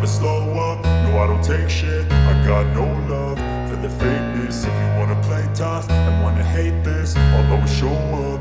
slow up, no I don't take shit. I got no love for the fakeness. If you wanna play tough and wanna hate this, I'll always show up.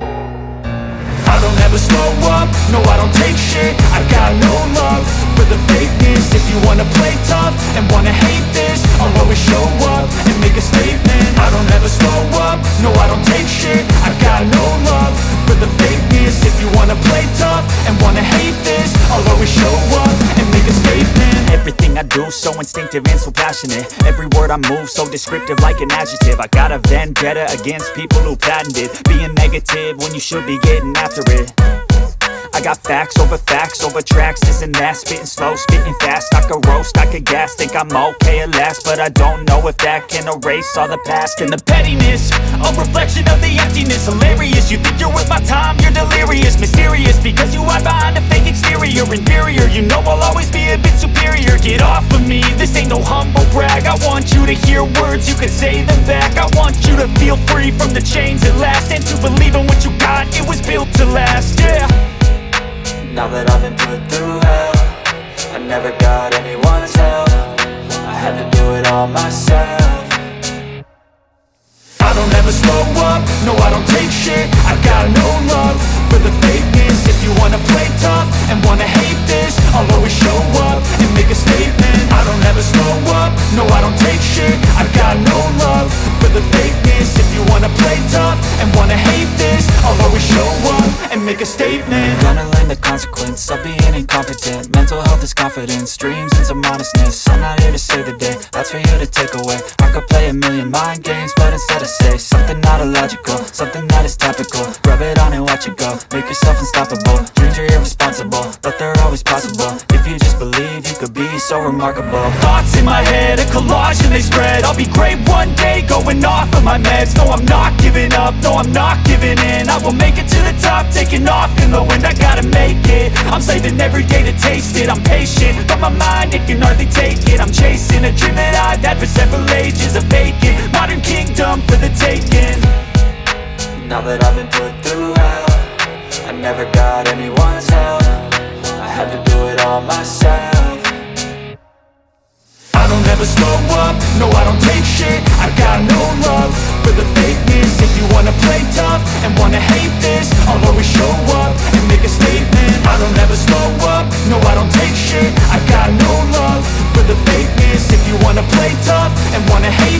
I don't ever slow up, no I don't take shit. I got no love for the fakeness. If you wanna play tough and wanna hate this, I'll always show up and make a statement. I don't ever slow up, no I don't take shit. I got no love for the fakeness. If you wanna play tough and wanna hate this, I'll always show up and make a statement. Everything I do so instinctive and so passionate. Every word I move so descriptive like an adjective. I got a vendetta against people who patented being negative when you should be getting after it. I got facts over tracks, this and that. Spitting slow, spitting fast, I could roast, I could gas. Think I'm okay at last, but I don't know if that can erase all the past. And the pettiness, a reflection of the emptiness. Hilarious, you think you're worth my time, you're delirious. Mysterious, because you hide behind a fake exterior. Inferior, you know I'll always be a bit superior. Get off of me, this ain't no humble brag. I want you to hear words, you can say them back. I want you to feel free from the chains at last, and to believe in what you got, it was built to last, yeah. Now that I've been put through hell, I never got anyone's help. I had to do it all myself. I don't ever slow up, no I don't take shit. I got no love for the fakeness. If you wanna play tough and wanna hate this, I'll always show up and make a statement. I don't ever slow up, no I don't take shit. I got no love for the fakeness. If you wanna play tough and wanna hate this, I'll always show up and make a statement. Gonna learn the consequence of being incompetent. Mental health is confidence, dreams and some honestness. I'm not here to save the day, that's for you to take away. I could play a million mind games, but instead I say something not illogical, something that is topical. Rub it on and watch it go, make yourself unstoppable. Dreams are irresponsible, but they're always possible. If you just believe, you could be so remarkable. Thoughts in my head, a collage and they spread. I'll be great one day, going off of my meds. No, I'm not giving up, no, I'm not giving in. I will make it to the top, taking off in the wind. I gotta make it, I'm saving every day to taste it. I'm patient, but my mind, it can hardly take it. I'm chasing a dream that I've had for several ages. A vacant, modern kingdom for the taking. Now that I've been put through hell, I never got anyone's help. I had to do it all myself. I don't ever slow up, no I don't take shit. I got no love for the fakeness. If you wanna play tough and wanna hate this, I'll always show up and make a statement. I don't ever slow up, no I don't take shit. I got no love for the fakeness. If you wanna play tough and wanna hate